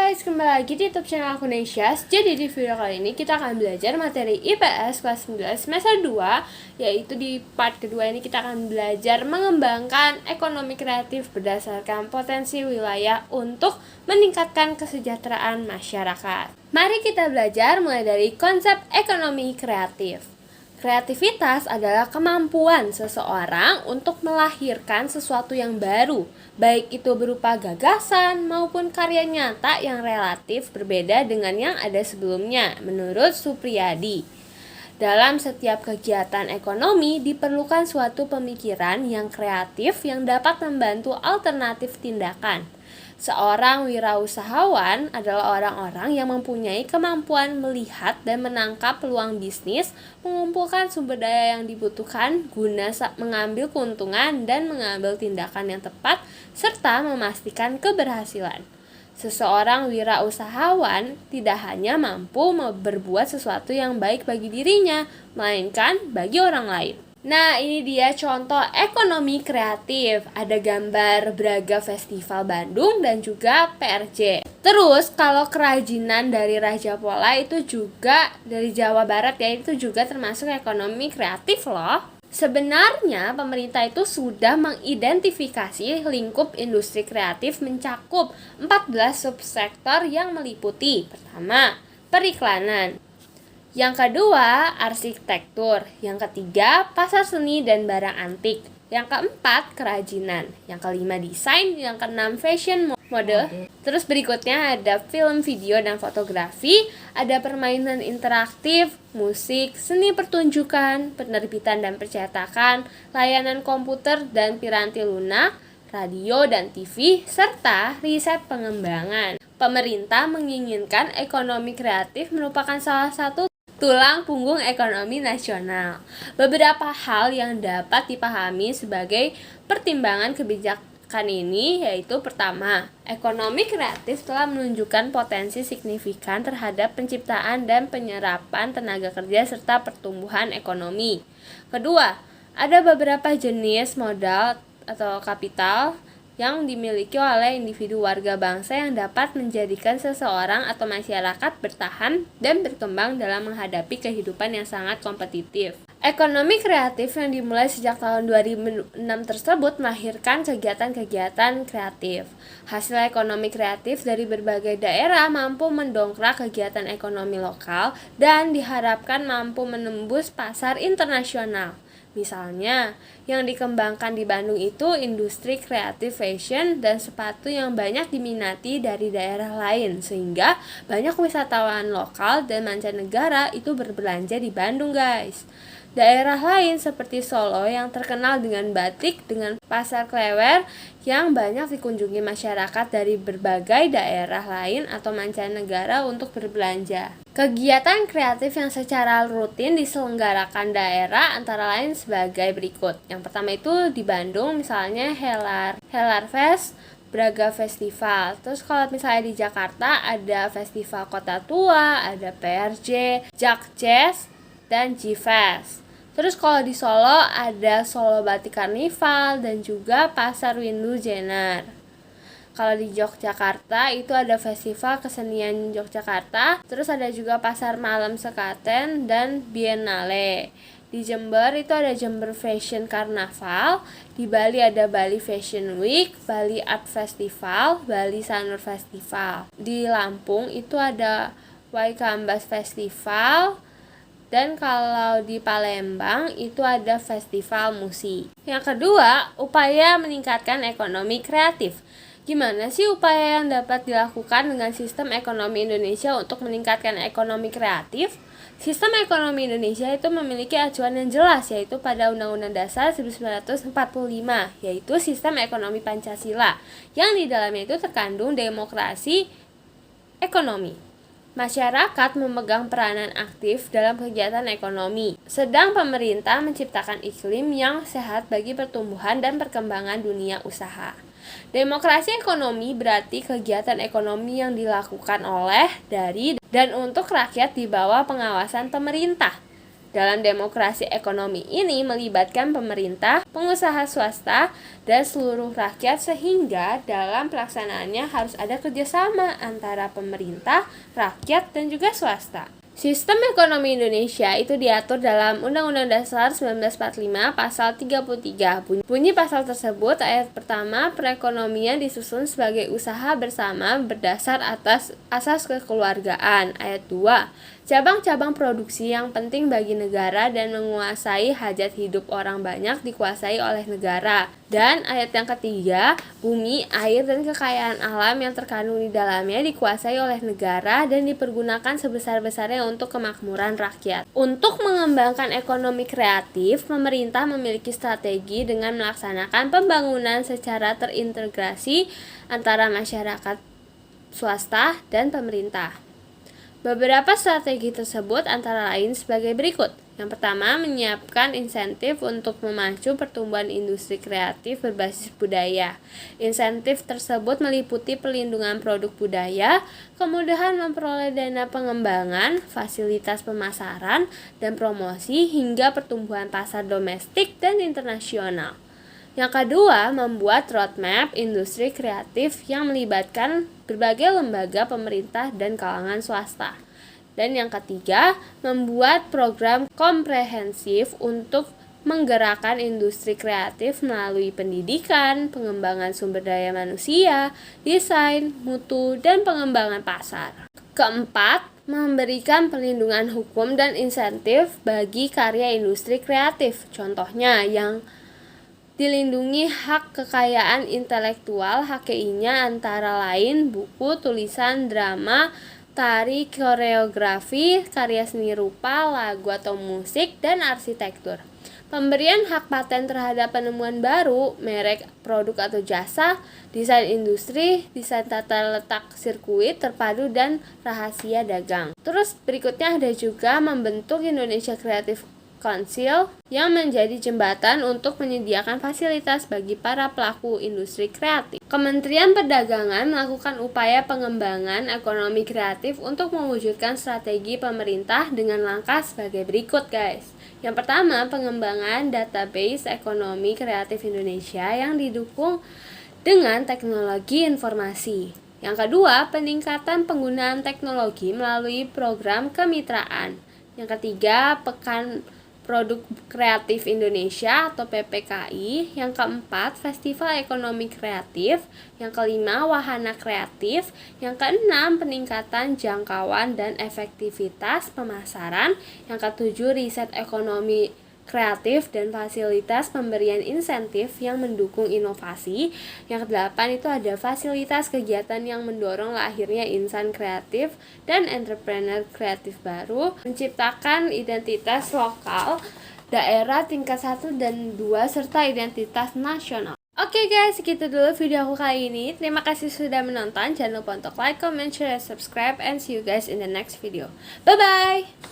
guys, kembali lagi di YouTube channel aku Nesias. Jadi di video kali ini kita akan belajar materi IPS kelas 9 semester 2, yaitu di part kedua ini kita akan belajar mengembangkan ekonomi kreatif berdasarkan potensi wilayah untuk meningkatkan kesejahteraan masyarakat. Mari kita belajar mulai dari konsep ekonomi kreatif. Kreativitas adalah kemampuan seseorang untuk melahirkan sesuatu yang baru, baik itu berupa gagasan maupun karya nyata yang relatif berbeda dengan yang ada sebelumnya, menurut Supriyadi. Dalam setiap kegiatan ekonomi diperlukan suatu pemikiran yang kreatif yang dapat membantu alternatif tindakan. Seorang wirausahawan adalah orang-orang yang mempunyai kemampuan melihat dan menangkap peluang bisnis, mengumpulkan sumber daya yang dibutuhkan guna mengambil keuntungan dan mengambil tindakan yang tepat, serta memastikan keberhasilan. Seseorang wirausahawan tidak hanya mampu berbuat sesuatu yang baik bagi dirinya, melainkan bagi orang lain. Nah, ini dia contoh ekonomi kreatif. Ada gambar Braga Festival Bandung dan juga PRJ. Terus, kalau kerajinan dari Raja Pola itu juga dari Jawa Barat ya, itu juga termasuk ekonomi kreatif loh. Sebenarnya pemerintah itu sudah mengidentifikasi lingkup industri kreatif mencakup 14 subsektor yang meliputi: pertama, periklanan. Yang kedua, arsitektur. Yang ketiga, pasar seni dan barang antik. Yang keempat, kerajinan. Yang kelima, desain. Yang keenam, fashion mode. Terus berikutnya ada film, video, dan fotografi. Ada permainan interaktif, musik, seni pertunjukan, penerbitan dan percetakan, layanan komputer dan piranti lunak, radio dan TV, serta riset pengembangan. Pemerintah menginginkan ekonomi kreatif merupakan salah satu tulang punggung ekonomi nasional. Beberapa hal yang dapat dipahami sebagai pertimbangan kebijakan ini yaitu: pertama, ekonomi kreatif telah menunjukkan potensi signifikan terhadap penciptaan dan penyerapan tenaga kerja serta pertumbuhan ekonomi. Kedua, ada beberapa jenis modal atau kapital yang dimiliki oleh individu warga bangsa yang dapat menjadikan seseorang atau masyarakat bertahan dan berkembang dalam menghadapi kehidupan yang sangat kompetitif. Ekonomi kreatif yang dimulai sejak tahun 2006 tersebut melahirkan kegiatan-kegiatan kreatif. Hasil ekonomi kreatif dari berbagai daerah mampu mendongkrak kegiatan ekonomi lokal dan diharapkan mampu menembus pasar internasional. Misalnya, yang dikembangkan di Bandung itu industri kreatif fashion dan sepatu yang banyak diminati dari daerah lain, sehingga banyak wisatawan lokal dan mancanegara itu berbelanja di Bandung, guys. Daerah lain seperti Solo yang terkenal dengan batik dengan pasar klewer yang banyak dikunjungi masyarakat dari berbagai daerah lain atau mancanegara untuk berbelanja. Kegiatan kreatif yang secara rutin diselenggarakan daerah antara lain sebagai berikut. Yang pertama itu di Bandung misalnya Helar Fest, Braga Festival. Terus kalau misalnya di Jakarta ada Festival Kota Tua, ada PRJ, Jak Jazz, dan G-Fest. Terus kalau di Solo ada Solo Batik Karnival dan juga Pasar Windu Jenar. Kalau di Yogyakarta itu ada Festival Kesenian Yogyakarta. Terus ada juga Pasar Malam Sekaten dan Biennale. Di Jember itu ada Jember Fashion Carnaval. Di Bali ada Bali Fashion Week, Bali Art Festival, Bali Sanur Festival. Di Lampung itu ada Waikambas Festival. Dan kalau di Palembang itu ada festival musik. Yang kedua, upaya meningkatkan ekonomi kreatif. Gimana sih upaya yang dapat dilakukan dengan sistem ekonomi Indonesia untuk meningkatkan ekonomi kreatif? Sistem ekonomi Indonesia itu memiliki acuan yang jelas, yaitu pada Undang-Undang Dasar 1945, yaitu sistem ekonomi Pancasila, yang di dalamnya itu terkandung demokrasi ekonomi. Masyarakat memegang peranan aktif dalam kegiatan ekonomi, sedang pemerintah menciptakan iklim yang sehat bagi pertumbuhan dan perkembangan dunia usaha. Demokrasi ekonomi berarti kegiatan ekonomi yang dilakukan oleh, dari, dan untuk rakyat di bawah pengawasan pemerintah. Dalam demokrasi ekonomi ini melibatkan pemerintah, pengusaha swasta, dan seluruh rakyat sehingga dalam pelaksanaannya harus ada kerjasama antara pemerintah, rakyat, dan juga swasta. Sistem ekonomi Indonesia itu diatur dalam Undang-Undang Dasar 1945 Pasal 33. Bunyi pasal tersebut ayat pertama, perekonomian disusun sebagai usaha bersama berdasar atas asas kekeluargaan. Ayat 2, cabang-cabang produksi yang penting bagi negara dan menguasai hajat hidup orang banyak dikuasai oleh negara. Dan ayat yang ketiga, bumi, air, dan kekayaan alam yang terkandung di dalamnya dikuasai oleh negara dan dipergunakan sebesar-besarnya untuk kemakmuran rakyat. Untuk mengembangkan ekonomi kreatif, pemerintah memiliki strategi dengan melaksanakan pembangunan secara terintegrasi antara masyarakat, swasta, dan pemerintah. Beberapa strategi tersebut antara lain sebagai berikut. Yang pertama, menyiapkan insentif untuk memacu pertumbuhan industri kreatif berbasis budaya. Insentif tersebut meliputi perlindungan produk budaya, kemudahan memperoleh dana pengembangan, fasilitas pemasaran dan promosi, hingga pertumbuhan pasar domestik dan internasional. Yang kedua, membuat roadmap industri kreatif yang melibatkan berbagai lembaga pemerintah dan kalangan swasta. Dan yang ketiga, membuat program komprehensif untuk menggerakkan industri kreatif melalui pendidikan, pengembangan sumber daya manusia, desain, mutu, dan pengembangan pasar. Keempat, memberikan perlindungan hukum dan insentif bagi karya industri kreatif. Contohnya yang dilindungi hak kekayaan intelektual HKI-nya antara lain buku, tulisan, drama, tari, koreografi, karya seni rupa, lagu atau musik, dan arsitektur. Pemberian hak paten terhadap penemuan baru, merek, produk atau jasa, desain industri, desain tata letak sirkuit terpadu, dan rahasia dagang. Terus berikutnya ada juga membentuk Indonesia Creative Council yang menjadi jembatan untuk menyediakan fasilitas bagi para pelaku industri kreatif. Kementerian Perdagangan melakukan upaya pengembangan ekonomi kreatif untuk mewujudkan strategi pemerintah dengan langkah sebagai berikut, guys. Yang pertama, pengembangan database ekonomi kreatif Indonesia yang didukung dengan teknologi informasi. Yang kedua, peningkatan penggunaan teknologi melalui program kemitraan. Yang ketiga, Pekan Produk Kreatif Indonesia atau PPKI. Yang keempat, Festival Ekonomi Kreatif. Yang kelima, Wahana Kreatif. Yang keenam, peningkatan jangkauan dan efektivitas pemasaran. Yang ketujuh, riset ekonomi kreatif dan fasilitas pemberian insentif yang mendukung inovasi. Yang kedelapan itu ada fasilitas kegiatan yang mendorong lahirnya insan kreatif dan entrepreneur kreatif baru, menciptakan identitas lokal, daerah tingkat 1 dan 2 serta identitas nasional. Oke guys, segitu dulu video aku kali ini. Terima kasih sudah menonton. Jangan lupa untuk like, comment, share, subscribe, and see you guys in the next video. Bye bye.